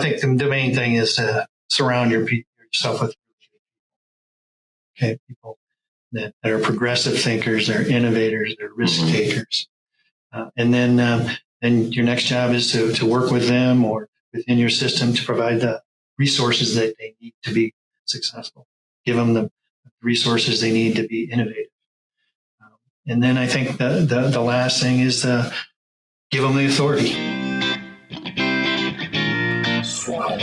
think the main thing is to surround yourself with people that are progressive thinkers, they're innovators, they're risk takers. And then your next job is to work with them or within your system to provide the resources that they need to be successful. Give them the resources they need to be innovative. And then I think the last thing is give them the authority. Swine.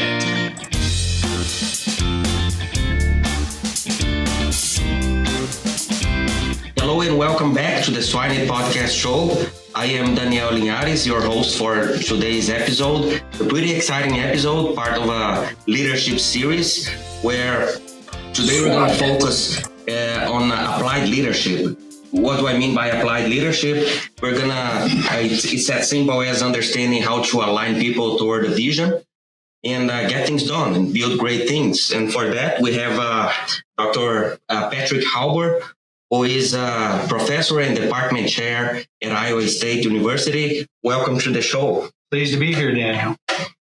Hello and welcome back to the Swine podcast show. I am Daniel Linhares, your host for today's episode. A pretty exciting episode, part of a leadership series where today we're going to focus on applied leadership. What do I mean by applied leadership? We're going to, it's as simple as understanding how to align people toward a vision and get things done and build great things. And for that, we have Dr. Patrick Halbur, who is a professor and department chair at Iowa State University. Welcome to the show. Pleased to be here, Daniel.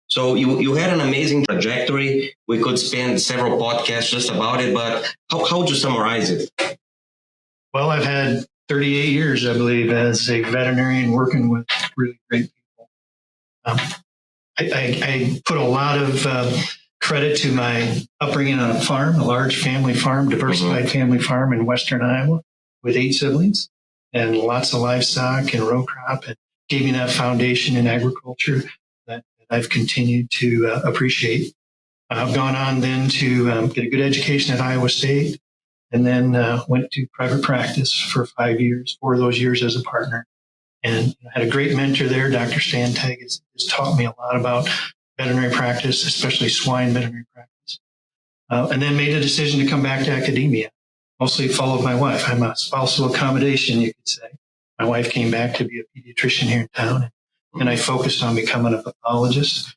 So you had an amazing trajectory. We could spend several podcasts just about it, but how would you summarize it? Well, I've had 38 years, I believe, as a veterinarian working with really great people. I put a lot of credit to my upbringing on a farm, a large family farm, diversified family farm in western Iowa with 8 siblings and lots of livestock and row crop, and gave me that foundation in agriculture that I've continued to appreciate. I've gone on then to get a good education at Iowa State, and then went to private practice for 5 years, 4 of those years as a partner. And I had a great mentor there. Dr. Stan Teg has taught me a lot about veterinary practice, especially swine veterinary practice. And then made a decision to come back to academia, mostly followed my wife. I'm a spousal accommodation, you could say. My wife came back to be a pediatrician here in town, and I focused on becoming a pathologist.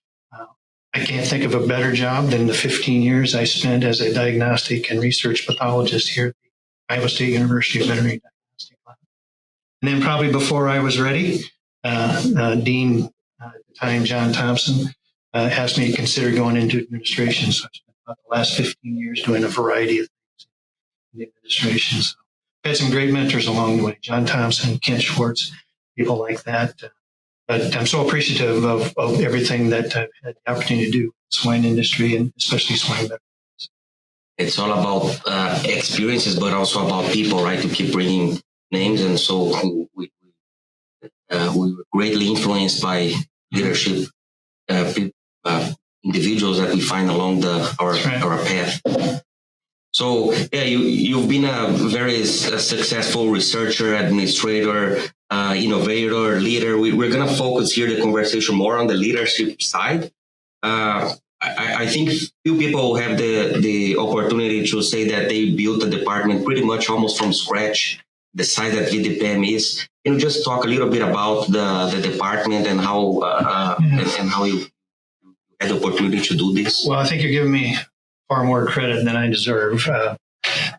I can't think of a better job than the 15 years I spent as a diagnostic and research pathologist here at the Iowa State University Veterinary Diagnostic Lab. And then probably before I was ready, Dean at the time, John Thompson, asked me to consider going into administration. So I spent about the last 15 years doing a variety of things in the administration. So I've had some great mentors along the way, John Thompson, Kent Schwartz, people like that. But I'm so appreciative of everything that I've had the opportunity to do in the swine industry and especially swine veterinary. It's all about experiences, but also about people, right? To keep bringing names. And so we were greatly influenced by leadership individuals that we find along our path. So yeah, you've been a very successful researcher, administrator, innovator, leader. We're going to focus here the conversation more on the leadership side. I think few people have the opportunity to say that they built a department pretty much almost from scratch, the size that VDPM is. Can you just talk a little bit about the department and how and how you had the opportunity to do this? Well, I think you're giving me far more credit than I deserve.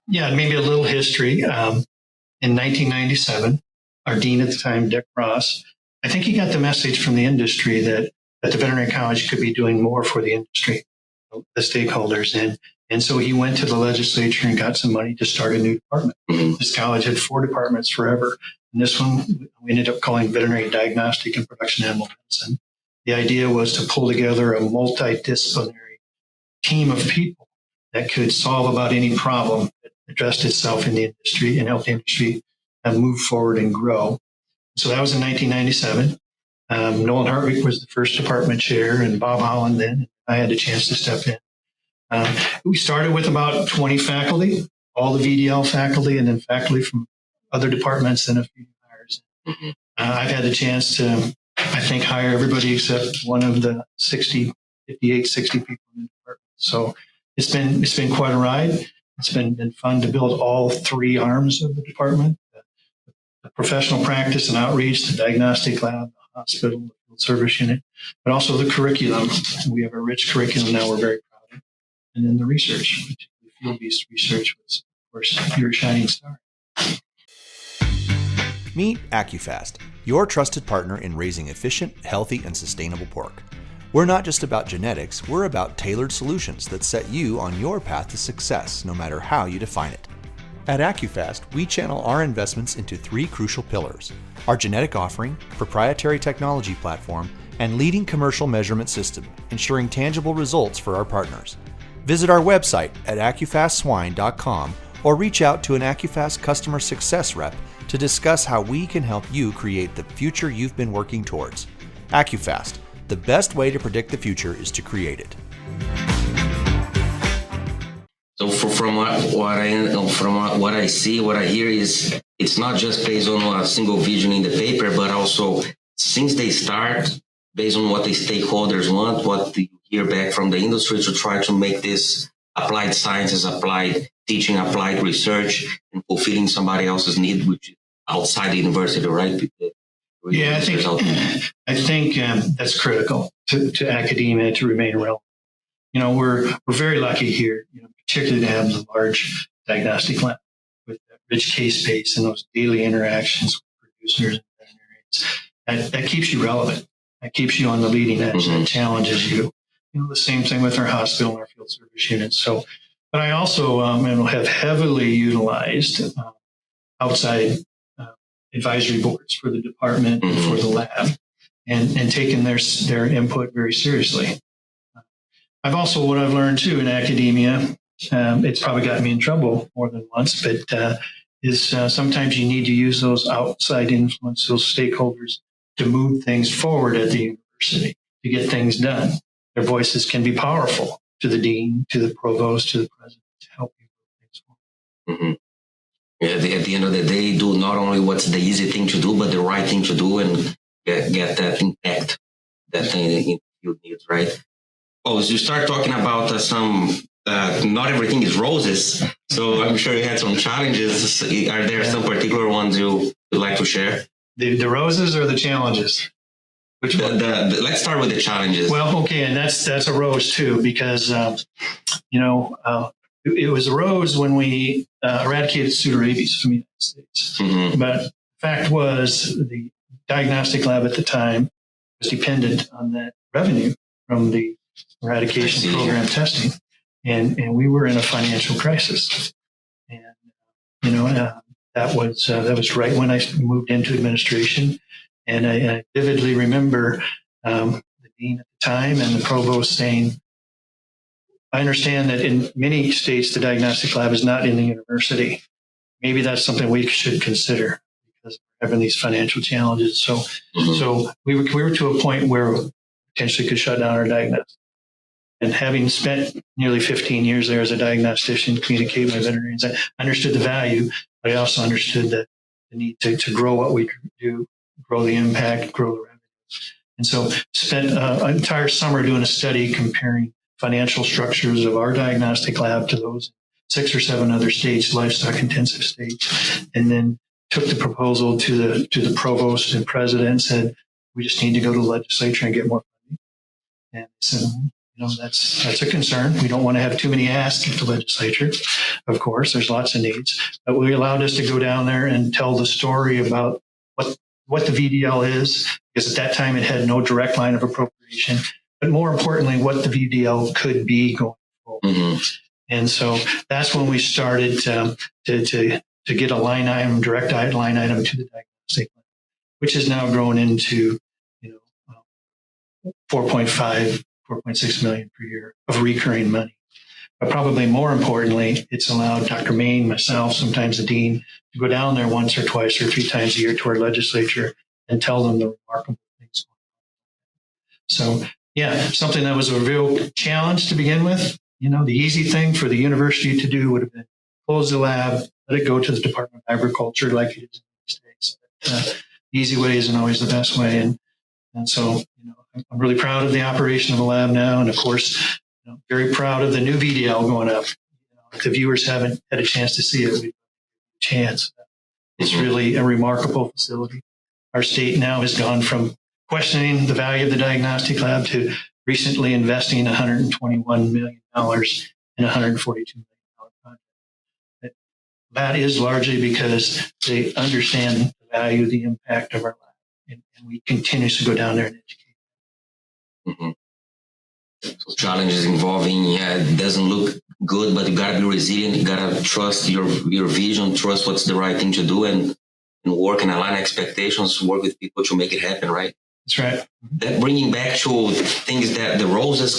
Maybe a little history. In 1997, our dean at the time, Dick Ross, I think he got the message from the industry that the veterinary college could be doing more for the industry, the stakeholders. And so he went to the legislature and got some money to start a new department. Mm-hmm. This college had 4 departments forever. And this one we ended up calling veterinary diagnostic and production animal medicine. The idea was to pull together a multidisciplinary team of people that could solve about any problem that addressed itself in the industry and help the industry move forward and grow. So that was in 1997. Nolan Hartwig was the first department chair, and Bob Holland then. I had a chance to step in. We started with about 20 faculty, all the VDL faculty, and then faculty from other departments and a few hires. Mm-hmm. I've had the chance to, I think, hire everybody except one of the 60 people in the department. So it's been quite a ride. It's been fun to build all 3 arms of the department, the professional practice and outreach, the diagnostic lab, the hospital, the field service unit, but also the curriculum. We have a rich curriculum now we're very proud of. And then the research, particularly field-based research was, of course, your shining star. Meet AccuFast, your trusted partner in raising efficient, healthy, and sustainable pork. We're not just about genetics, we're about tailored solutions that set you on your path to success, no matter how you define it. At AccuFast, we channel our investments into three crucial pillars: our genetic offering, proprietary technology platform, and leading commercial measurement system, ensuring tangible results for our partners. Visit our website at AccuFastSwine.com or reach out to an AccuFast customer success rep to discuss how we can help you create the future you've been working towards. AccuFast, the best way to predict the future is to create it. So from what I see, what I hear is it's not just based on a single vision in the paper, but also since they start, based on what the stakeholders want, what you hear back from the industry, to try to make this applied sciences, applied teaching, applied research, and fulfilling somebody else's need, which is outside the university, right? Yeah, I think that's critical to academia to remain relevant. We're very lucky here, particularly to have the large diagnostic lab with that rich case base and those daily interactions with producers and veterinarians. That keeps you relevant. That keeps you on the leading edge. That challenges you. The same thing with our hospital and our field service units. So, but I also have heavily utilized outside advisory boards for the department and for the lab, and taken their input very seriously. What I've learned too in academia, it's probably gotten me in trouble more than once, but is sometimes you need to use those outside influence, those stakeholders, to move things forward at the university, to get things done. Their voices can be powerful to the dean, to the provost, to the president, to help you move things forward. Mm-hmm. Yeah, at the end of the day, do not only what's the easy thing to do, but the right thing to do, and get that impact that thing you need, right? Oh, as you start talking about not everything is roses. So I'm sure you had some challenges. Are there some particular ones you would like to share? The roses or the challenges? Which one? Let's start with the challenges. Well, okay, and that's a rose too, because it was a rose when we eradicated pseudorabies from the United States. Mm-hmm. But the fact was, the diagnostic lab at the time was dependent on that revenue from the eradication program testing, and we were in a financial crisis. And that was right when I moved into administration, and I vividly remember the dean at the time and the provost saying, "I understand that in many states the diagnostic lab is not in the university. Maybe that's something we should consider because we're having these financial challenges." So, so we were to a point where we potentially could shut down our diagnostic. And having spent nearly 15 years there as a diagnostician, communicating with veterinarians, I understood the value, but I also understood the need to grow what we do, grow the impact, grow the revenue. And so spent an entire summer doing a study comparing financial structures of our diagnostic lab to those 6 or 7 other states, livestock intensive states, and then took the proposal to the provost and president and said, "We just need to go to the legislature and get more funding." And so, that's a concern. We don't want to have too many asks at the legislature. Of course, there's lots of needs, but we allowed us to go down there and tell the story about what the VDL is, because at that time it had no direct line of appropriation, but more importantly, what the VDL could be going forward. Mm-hmm. And so that's when we started to get a line item, direct line item to the diagnostic, which has now grown into 4.6 million per year of recurring money. But probably more importantly, it's allowed Dr. Main, myself, sometimes the dean, to go down there once or twice or 3 times a year to our legislature and tell them the remarkable things. So, yeah, something that was a real challenge to begin with. The easy thing for the university to do would have been close the lab, let it go to the Department of Agriculture like it is in the States. The easy way isn't always the best way. And so, I'm really proud of the operation of the lab now. And of course, very proud of the new VDL going up. If the viewers haven't had a chance to see it, we've a chance. It's really a remarkable facility. Our state now has gone from questioning the value of the diagnostic lab to recently investing $121 million in a $142 million project. That is largely because they understand the value, the impact of our lab, and we continuously go down there and educate. Mm-hmm. So challenges involving, it doesn't look good, but you gotta be resilient. You gotta trust your vision, trust what's the right thing to do, and work and align expectations, work with people to make it happen, right? That's right. That bringing back to things that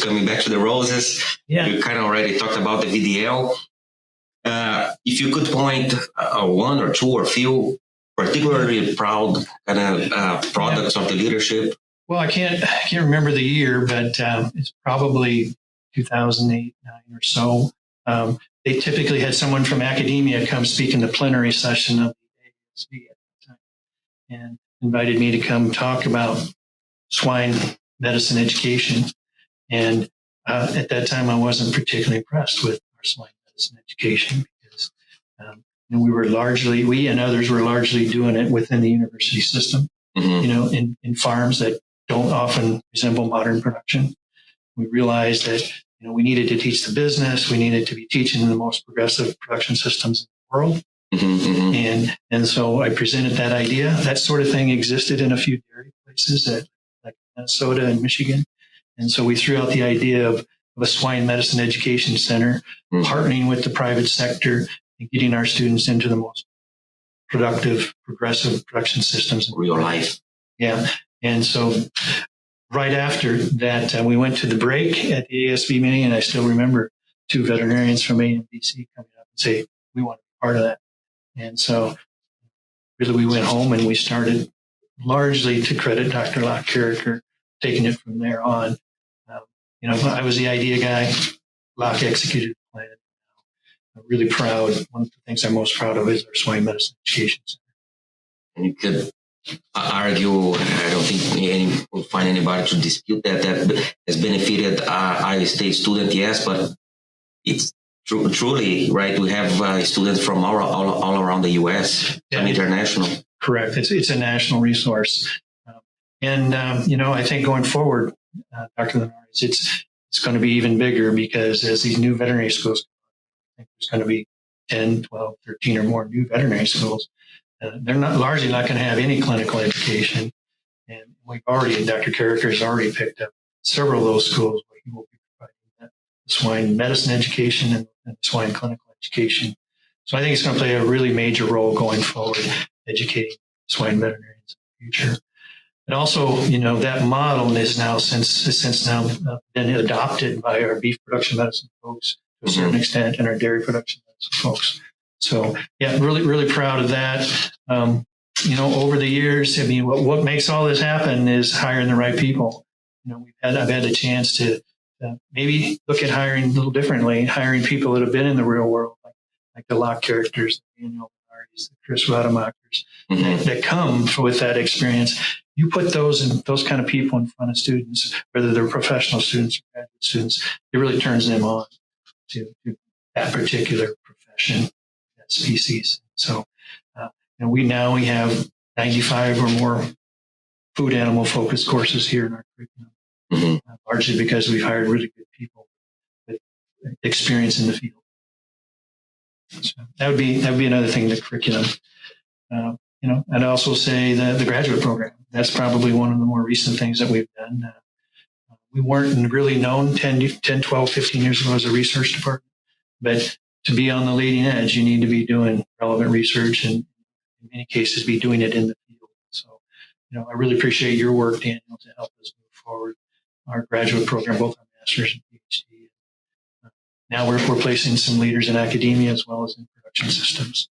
coming back to the roses, Yeah. you kind of already talked about the VDL. If you could point one or two or few particularly proud kind of products of the leadership. Well, I can't remember the year, but it's probably 2008, 9 or so. They typically had someone from academia come speak in the plenary session of the ASB at the time and invited me to come talk about swine medicine education. And at that time, I wasn't particularly impressed with our swine medicine education because we and others were largely doing it within the university system, in farms that don't often resemble modern production. We realized that, we needed to teach the business. We needed to be teaching the most progressive production systems in the world. And so I presented that idea. That sort of thing existed in a few dairy places like Minnesota and Michigan. And so we threw out the idea of a swine medicine education center, partnering with the private sector and getting our students into the most productive, progressive production systems in real life. Yeah. And so right after that, we went to the break at the ASB meeting, and I still remember two veterinarians from AMBC coming up and say, we want to be part of that. And so really we went home and we started largely to credit Dr. Locke Carricker, taking it from there on. I was the idea guy. Locke executed the plan. I'm really proud. One of the things I'm most proud of is our swine medicine education center. And you could argue, I don't think will find anybody to dispute that has benefited Iowa State student, yes, but it's truly, right, we have students from all around the U.S. and international. Correct. It's a national resource. I think going forward, Dr. Linares, it's going to be even bigger because as these new veterinary schools, I think there's going to be 10, 12, 13 or more new veterinary schools. They're largely not going to have any clinical education. And Dr. Carricker has already picked up several of those schools where he will be providing that swine medicine education and swine clinical education. So I think it's going to play a really major role going forward, educating swine veterinarians in the future. And also, that model is now since now been adopted by our beef production medicine folks to a certain extent and our dairy production medicine folks. So yeah, really, really proud of that. Over the years, what makes all this happen is hiring the right people. I've had the chance to maybe look at hiring a little differently, hiring people that have been in the real world, like the Locke characters, the Daniel Bernardis, the Chris Rademachers, that come with that experience. You put those kind of people in front of students, whether they're professional students or graduate students, it really turns them on to that particular profession, that species. So, we have 95 or more food animal focused courses here in our curriculum, largely because we've hired really good people with experience in the field. So that would be another thing, the curriculum. I'd also say the graduate program. That's probably one of the more recent things that we've done. We weren't really known 10, 12, 15 years ago as a research department, but to be on the leading edge, you need to be doing relevant research and in many cases be doing it in the field. So, I really appreciate your work, Daniel, to help us move forward our graduate program, both our master's and PhD. Now we're placing some leaders in academia as well as in production systems.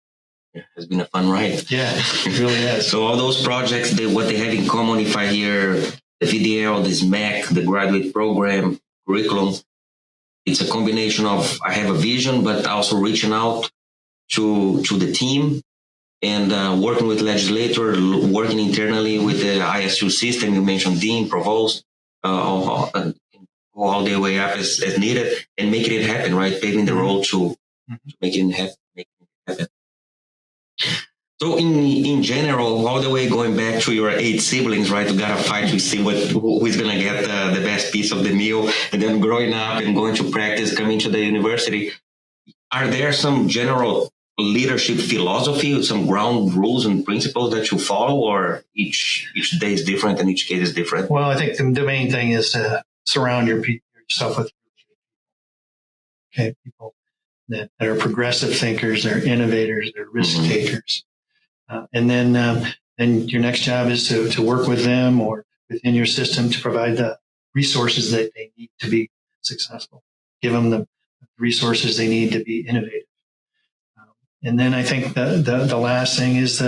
It's been a fun ride. Yeah, it really has. So all those projects, what they have in common, if I hear the VDL, the SMAC, the graduate program, curriculum, it's a combination of I have a vision, but also reaching out to the team and working with legislator, working internally with the ISU system. You mentioned dean, provost, all the way up as needed, and making it happen, right? Paving the road to make it happen. So in general, all the way going back to your 8 siblings, right? You gotta fight to see who is gonna get the best piece of the meal, and then growing up and going to practice, coming to the university. Are there some general leadership philosophy, some ground rules and principles that you follow, or each day is different and each case is different? Well, I think the main thing is to surround your yourself with people that are progressive thinkers, they're innovators, they're risk takers. And then your next job is to work with them or within your system to provide the resources that they need to be successful. Give them the resources they need to be innovative. And then I think the last thing is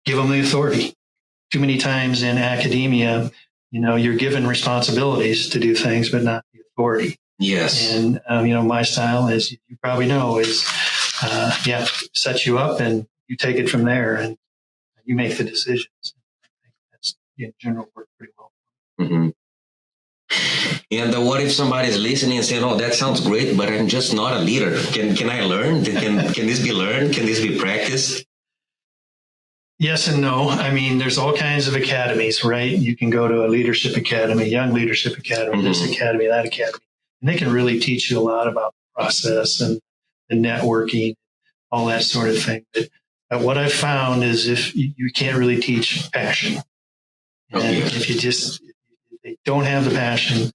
give them the authority. Too many times in academia, you're given responsibilities to do things, but not the authority. Yes. And, my style, as you probably know, is, set you up and you take it from there and you make the decisions. I think that's, in general, worked pretty well. Mm-hmm. And what if somebody is listening and saying, "Oh, that sounds great, but I'm just not a leader. Can I learn? Can this be learned? Can this be practiced?" Yes and no. I mean, there's all kinds of academies, right? You can go to a leadership academy, young leadership academy, this academy, that academy, and they can really teach you a lot about the process and the networking, all that sort of thing. But what I've found is if you can't really teach passion, and if they don't have the passion,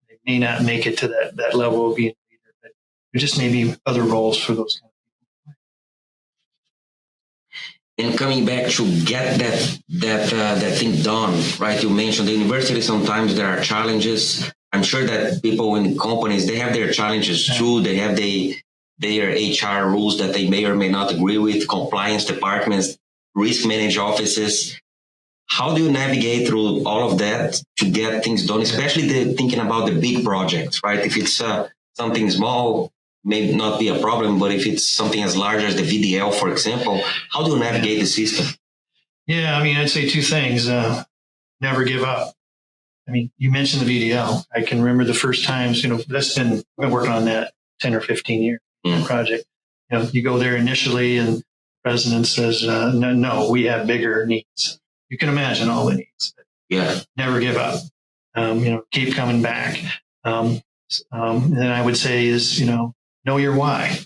they may not make it to that level of being a leader. But there just may be other roles for those kind of people. And coming back to get that thing done, right? You mentioned the university. Sometimes there are challenges. I'm sure that people in companies, they have their challenges too. They have their HR rules that they may or may not agree with, compliance departments, risk managed offices. How do you navigate through all of that to get things done, especially thinking about the big projects, right? If it's something small, may not be a problem, but if it's something as large as the VDL, for example, how do you navigate the system? Yeah, I mean, I'd say two things. Never give up. I mean, you mentioned the VDL. I can remember the first times, I've been working on that 10 or 15 years project. You go there initially and the president says, no, we have bigger needs. You can imagine all the needs. Yeah. Never give up. Keep coming back. And then I would say is, know your why,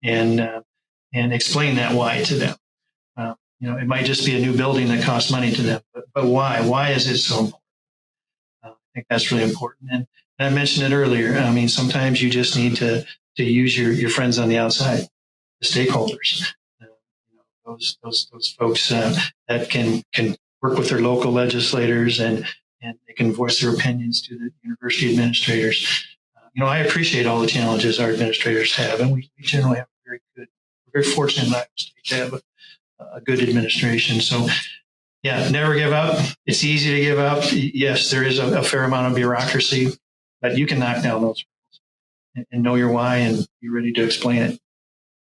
and explain that why to them. It might just be a new building that costs money to them, but why? Why is it so important? I think that's really important. And I mentioned it earlier. I mean, sometimes you just need to use your friends on the outside, the stakeholders, those folks that can work with their local legislators and they can voice their opinions to the university administrators. I appreciate all the challenges our administrators have, and we generally have we're very fortunate in Iowa State to have a good administration. So, yeah, never give up. It's easy to give up. Yes, there is a fair amount of bureaucracy, but you can knock down those and know your why and be ready to explain it.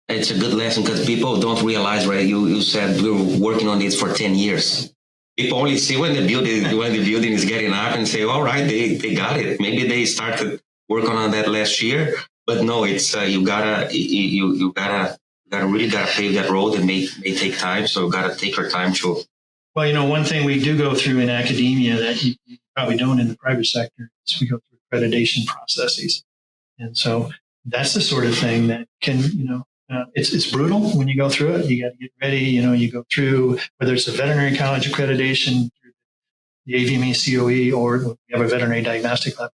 It's a good lesson because people don't realize, right? You said we were working on this for 10 years. People only see when the building is getting up and say, all right, they got it. Maybe they started working on that last year, but no, it's you gotta really pave that road and may take time. So you gotta take your time to. Well, one thing we do go through in academia that you probably don't in the private sector is we go through accreditation processes, and so that's the sort of thing that can it's brutal when you go through it. You got to get ready. You go through whether it's a veterinary college accreditation, the AVME COE, or you have a veterinary diagnostic lab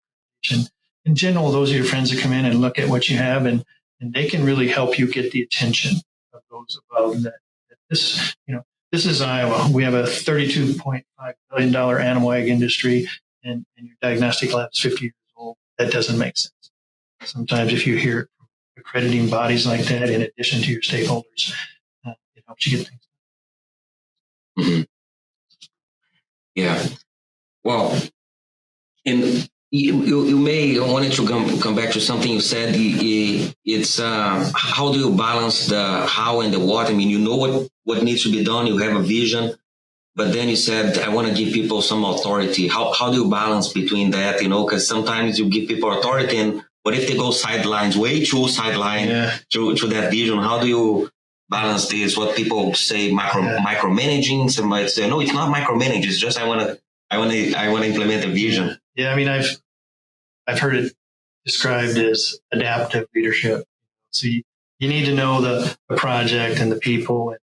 accreditation. In general, those are your friends that come in and look at what you have, and they can really help you get the attention of those above that. This is Iowa. We have a $32.5 billion animal ag industry, and your diagnostic lab is 50 years old. That doesn't make sense. Sometimes if you hear accrediting bodies like that, in addition to your stakeholders, it helps you get things done. Mm-hmm. Yeah. Well, you may wanted to come back to something you said. It's how do you balance the how and the what? I mean, you know what needs to be done. You have a vision, but then you said, I want to give people some authority. How do you balance between that? Because sometimes you give people authority, and what if they go way too sideline to that vision? How do you balance this? What people say micromanaging. Somebody say, no, it's not micromanaging. It's just I want to implement a vision. Yeah, I mean, I've heard it described as adaptive leadership. So you need to know the project and the people,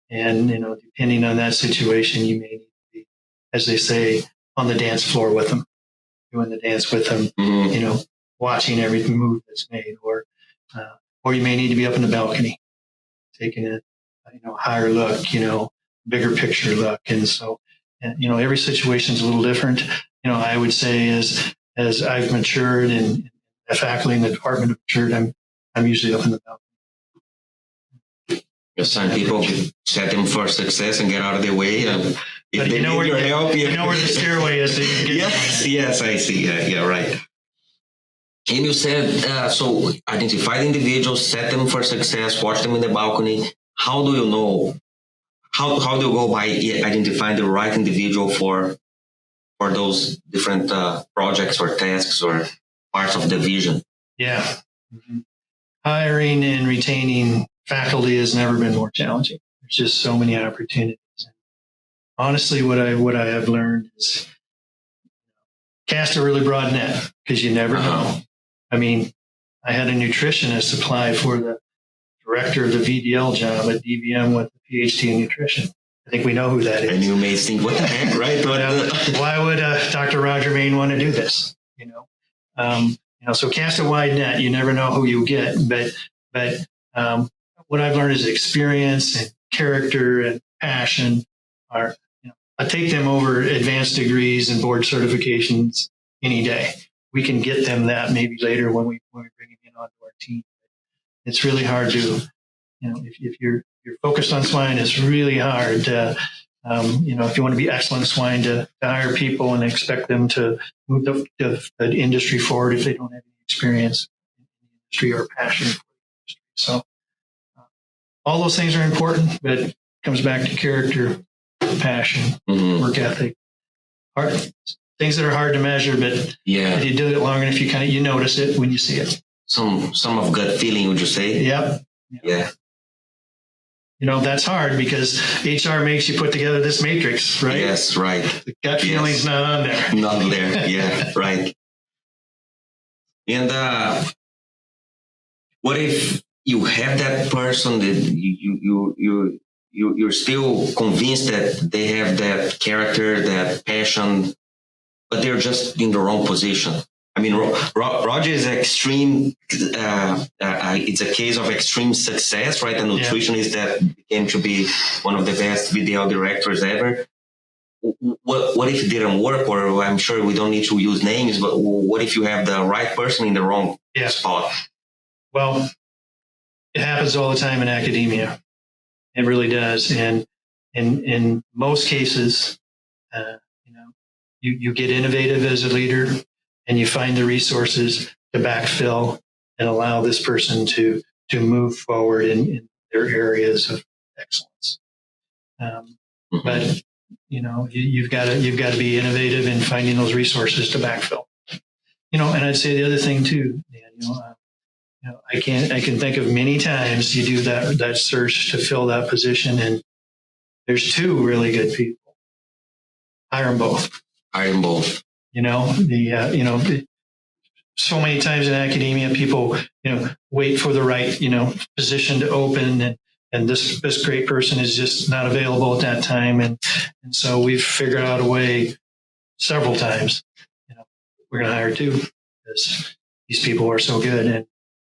and depending on that situation, you may need to be, as they say, on the dance floor with them. doing the dance with them, Mm-hmm. watching every move that's made, or you may need to be up in the balcony, taking a higher look, bigger picture look. And so, every situation is a little different. I would say as I've matured and the faculty in the department have matured, I'm usually up in the balcony. Some people set them for success and get out of their way. If But they need your help, you know where the stairway is. So you can get yes, I see. Yeah, right. And you said, so identify the individuals, set them for success, watch them in the balcony. How do you know? How do you go by identifying the right individual for those different projects or tasks or parts of the vision? Yeah. Mm-hmm. Hiring and retaining faculty has never been more challenging. There's just so many opportunities. Honestly, what I have learned is cast a really broad net because you never know. I mean, I had a nutritionist apply for the director of the VDL job at DVM with a PhD in nutrition. I think we know who that is. And you may think, what the heck, right? Why would Dr. Roger Main want to do this? So cast a wide net. You never know who you get. But what I've learned is experience and character and passion are. I take them over advanced degrees and board certifications any day. We can get them that maybe later when we bring them in onto our team. It's really hard to, if you're focused on swine, it's really hard to, if you want to be excellent at swine, to hire people and expect them to move the industry forward if they don't have any experience in the industry or passion for the industry. So all those things are important, but it comes back to character, passion, work ethic, things that are hard to measure, but if you do it long enough, you notice it when you see it. Some of gut feeling, would you say? Yep. Yeah. That's hard because HR makes you put together this matrix, right? Yes, right. The gut feeling's not on there. Not there. Yeah, right. And what if you have that person that you're still convinced that they have that character, that passion, but they're just in the wrong position? I mean, Roger is extreme. It's a case of extreme success, right? A nutritionist that became to be one of the best VDL directors ever. What if it didn't work? Or I'm sure we don't need to use names, but what if you have the right person in the wrong spot? Well, it happens all the time in academia. It really does. And in most cases, you get innovative as a leader and you find the resources to backfill and allow this person to move forward in their areas of excellence. But you've got to be innovative in finding those resources to backfill. And I'd say the other thing too, Dan, I can think of many times you do that search to fill that position, and there's two really good people. Hire them both. So many times in academia, people wait for the right position to open, and this great person is just not available at that time, and so we've figured out a way several times. We're going to hire two because these people are so good, and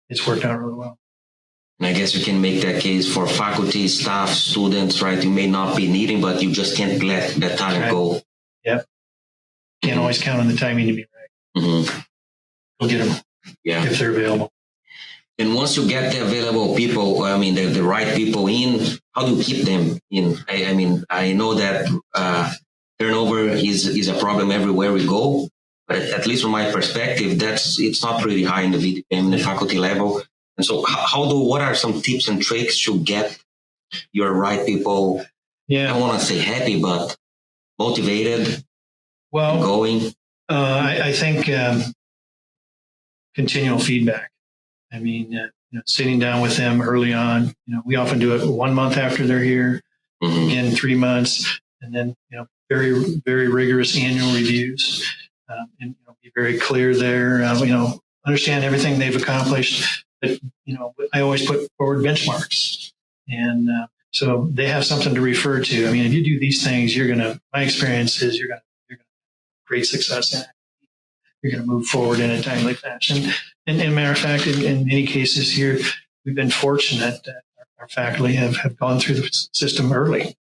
it's worked out really well. And I guess you can make that case for faculty, staff, students, right? You may not be needing, but you just can't let that talent go. Yep. Can't always count on the timing to be right. Go get them if they're available. And once you get the available people, the right people in, how do you keep them in? I know that turnover is a problem everywhere we go, but at least from my perspective, it's not pretty high in the VDM, in the faculty level. And so what are some tips and tricks to get your right people, I don't want to say happy, but motivated, going? I think continual feedback. Sitting down with them early on. We often do it 1 month after they're here, again 3 months, and then very, very rigorous annual reviews, and be very clear there. Understand everything they've accomplished. But I always put forward benchmarks, and so they have something to refer to. If you do these things, my experience is you're gonna have great success in it. you're going to move forward in a timely fashion. And matter of fact, in many cases here, we've been fortunate that our faculty have gone through the system early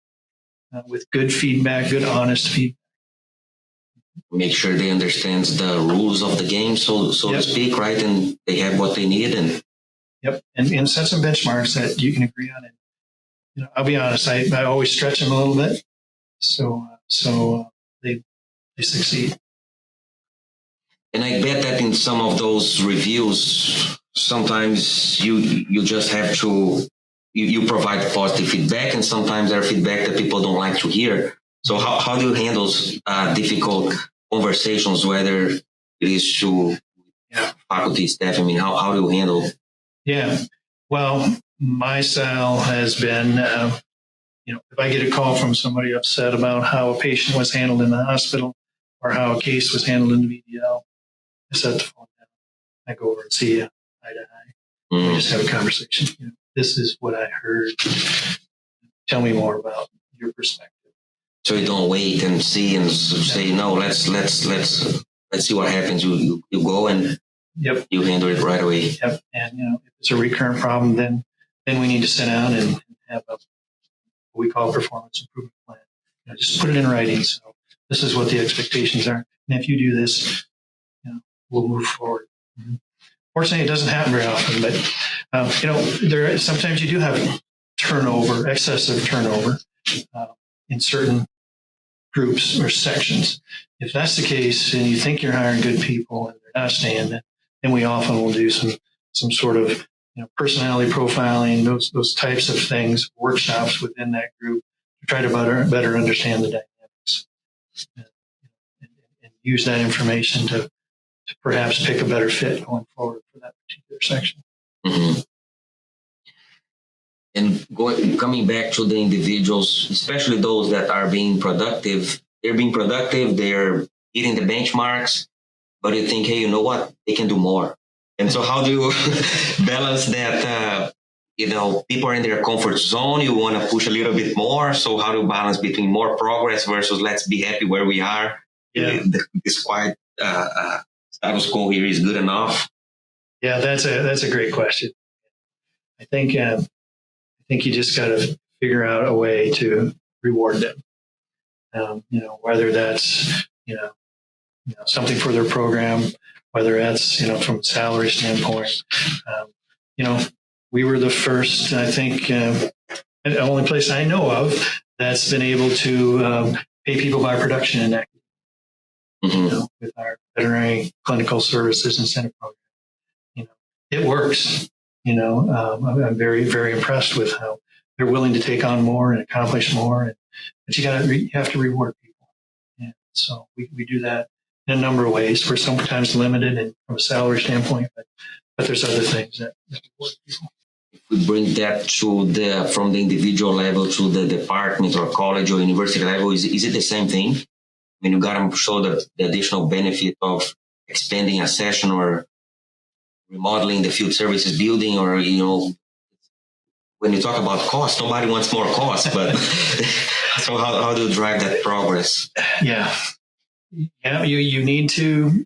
with good feedback, good, honest feedback. Make sure they understand the rules of the game, so to speak, right? And they have what they need. And and set some benchmarks that you can agree on. And I'll be honest, I always stretch them a little bit, so they succeed. And I bet that in some of those reviews, sometimes you just have to you provide positive feedback, and sometimes there are feedback that people don't like to hear. So how do you handle difficult conversations, whether it is to faculty, staff? I mean, how do you handle? Yeah, well, my style has been, if I get a call from somebody upset about how a patient was handled in the hospital or how a case was handled in the VDL, I set the phone down. I go over and see you eye to eye. We just have a conversation. This is what I heard. Tell me more about your perspective. So you don't wait and see and say, no, let's see what happens. You go and you handle it right away. Yep. And if it's a recurrent problem, then we need to sit down and have what we call a performance improvement plan. Just put it in writing. So this is what the expectations are, and if you do this, we'll move forward. Mm-hmm. Fortunately, it doesn't happen very often, but sometimes you do have turnover, excessive turnover in certain groups or sections. If that's the case, and you think you're hiring good people and they're not staying, then we often will do some sort of personality profiling, those types of things, workshops within that group to try to better understand the dynamics and use that information to perhaps pick a better fit going forward for that particular section. Mm-hmm. And coming back to the individuals, especially those that are being productive, they're hitting the benchmarks, but you think, hey, you know what? They can do more. And so how do you balance that? People are in their comfort zone. You want to push a little bit more. So how do you balance between more progress versus let's be happy where we are? Yeah. This quiet status quo here is good enough. Yeah, that's a great question. I think you just got to figure out a way to reward them. Whether that's something for their program, whether that's from a salary standpoint. We were the first, I think, the only place I know of that's been able to pay people by production in that. Mm-hmm. With our veterinary clinical services incentive program. It works. I'm very, very impressed with how they're willing to take on more and accomplish more. But you have to reward people. And so we do that in a number of ways. We're sometimes limited from a salary standpoint, but there's other things that reward people. If we bring that from the individual level to the department or college or university level, is it the same thing? I mean, you got to show the additional benefit of expanding a session or remodeling the field services building, or when you talk about cost, nobody wants more cost, but so how do you drive that progress? Yeah, you need to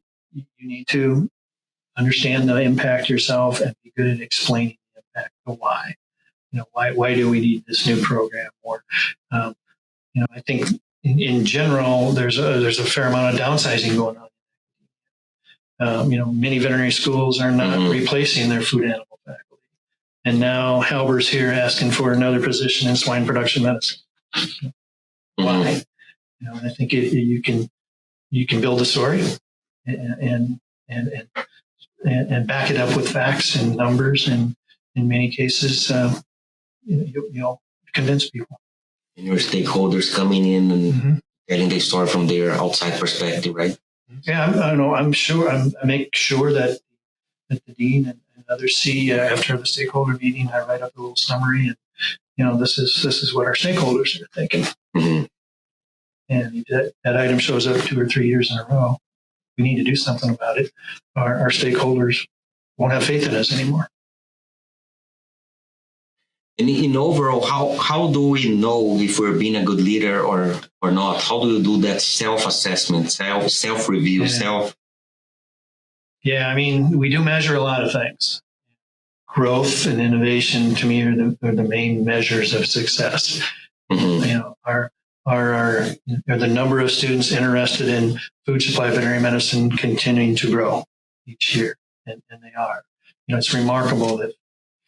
understand the impact yourself and be good at explaining the impact, the why. Why do we need this new program? Or I think in general there's a fair amount of downsizing going on. Many veterinary schools are not replacing their food animal faculty. And now Halbur's here asking for another position in swine production medicine. Why? And I think you can build a story and back it up with facts and numbers, and in many cases, you'll convince people. And your stakeholders coming in and telling the story from their outside perspective, right? Yeah, I'm sure. I make sure that the dean and others see after the stakeholder meeting. I write up a little summary, and this is what our stakeholders are thinking. Mm-hmm. And that item shows up 2 or 3 years in a row. We need to do something about it. Our stakeholders won't have faith in us anymore. And in overall, how do we know if we're being a good leader or not? How do you do that self-assessment, self-review, Yeah, I mean, we do measure a lot of things. Growth and innovation, to me, are the main measures of success. Mm-hmm. You know, are the number of students interested in food supply veterinary medicine continuing to grow each year, and they are. You know, it's remarkable that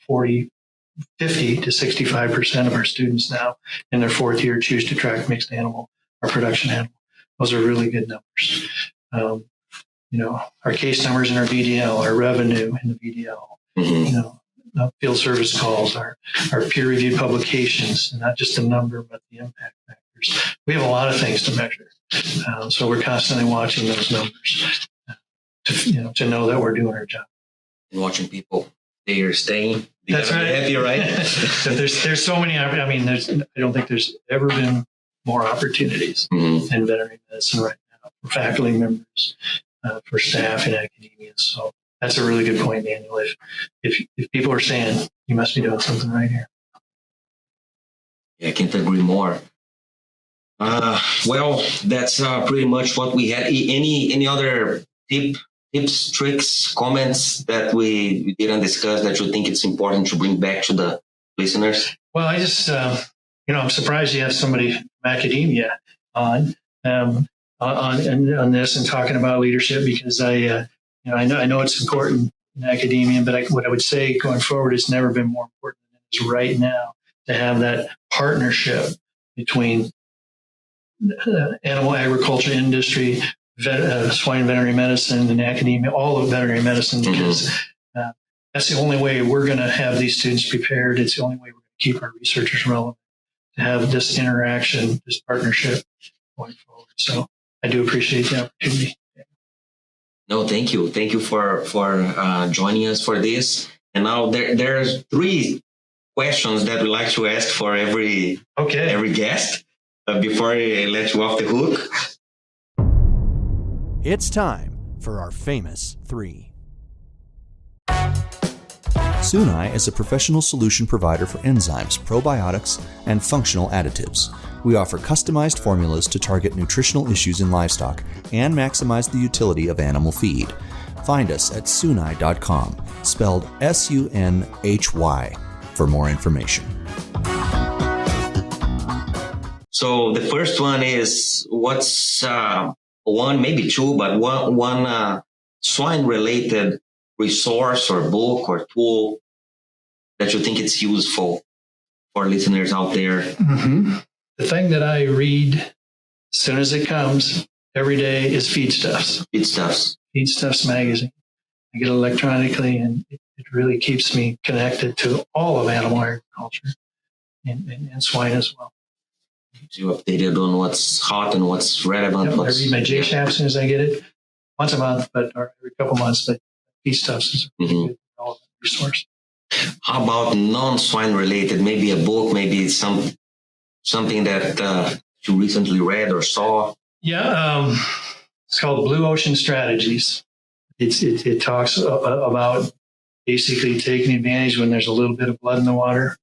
50 to 65% of our students now in their fourth year choose to track mixed animal or production animal. Those are really good numbers. You know, our case numbers in our VDL, our revenue in the VDL, Mm-hmm. you know, field service calls, our peer-reviewed publications, and not just the number, but the impact factors. We have a lot of things to measure. So we're constantly watching those numbers to know that we're doing our job. And watching people, they're staying. That's right. Happy, right? So there's so many. I mean, I don't think there's ever been more opportunities Mm-hmm. in veterinary medicine right now for faculty members, for staff in academia. So that's a really good point, Daniel. If people are saying you must be doing something right here. Yeah, I can't agree more. Well, that's pretty much what we had. Any other tips, tricks, comments that we didn't discuss that you think it's important to bring back to the listeners? Well, I just, I'm surprised you have somebody from academia on this and talking about leadership, because I know it's important in academia, but what I would say going forward, it's never been more important than it is right now to have that partnership between animal agriculture industry, swine veterinary medicine, and academia, all of veterinary medicine, because that's the only way we're going to have these students prepared. It's the only way we're going to keep our researchers relevant, to have this interaction, this partnership going forward. So I do appreciate the opportunity. No, thank you. Thank you for joining us for this. And now there's 3 questions that we like to ask for every guest before I let you off the hook. It's time for our famous 3. Swine is a professional solution provider for enzymes, probiotics, and functional additives. We offer customized formulas to target nutritional issues in livestock and maximize the utility of animal feed. Find us at sunhy.com, spelled SUNHY, for more information. So the first one is, what's one, maybe 2, but one swine-related resource or book or tool that you think it's useful for listeners out there? Mm-hmm. The thing that I read as soon as it comes every day is Feedstuffs. Feedstuffs magazine. I get it electronically, and it really keeps me connected to all of animal agriculture and swine as well. You updated on what's hot and what's relevant. Yep, I read my JSHAP as soon as I get it, once a month, or every couple months. But Feedstuffs is a really good relevant resource. How about non-swine related? Maybe a book, maybe something that you recently read or saw? Yeah, it's called Blue Ocean Strategies. It talks about basically taking advantage when there's a little bit of blood in the water.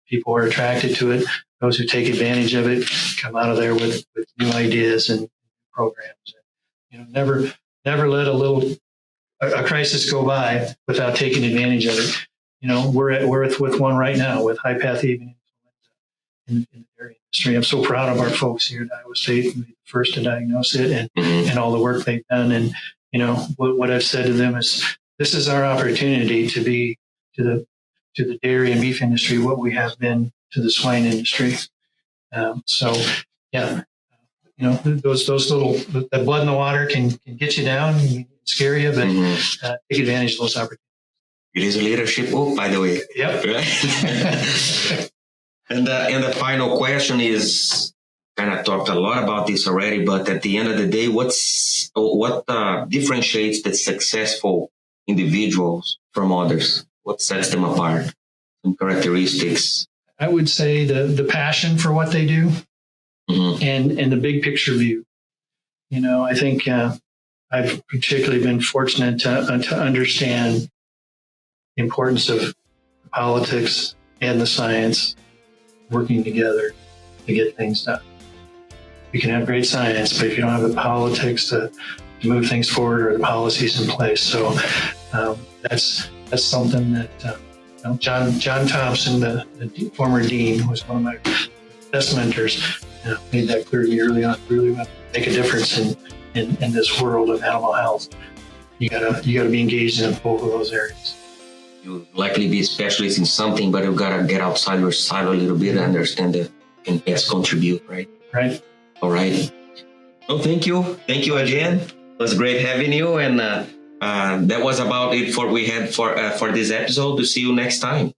People are attracted to it. Those who take advantage of it come out of there with new ideas and programs. Never let a crisis go by without taking advantage of it. We're with one right now with high path avian influenza in the dairy industry. I'm so proud of our folks here at Iowa State, who were the first to diagnose it, and all the work they've done. And what I've said to them is, this is our opportunity to be to the dairy and beef industry what we have been to the swine industry. Those little, that blood in the water can get you down, and scare you, but take advantage of those opportunities. It is a leadership book, by the way. Yep. Right? And the final question is, kind of talked a lot about this already, but at the end of the day, what differentiates the successful individuals from others? What sets them apart? Some characteristics. I would say the passion for what they do, and the big picture view. I think I've particularly been fortunate to understand the importance of politics and the science working together to get things done. You can have great science, but if you don't have the politics to move things forward or the policies in place. So that's something that John Thompson, the former dean, was one of my best mentors. Made that clear to me early on. Really want to make a difference in this world of animal health. You gotta be engaged in both of those areas. You likely be a specialist in something, but you've got to get outside your silo a little bit and understand that you can best contribute, right? Right. All right. Well, thank you. Thank you again. It was great having you. And that was about it for this episode. To see you next time.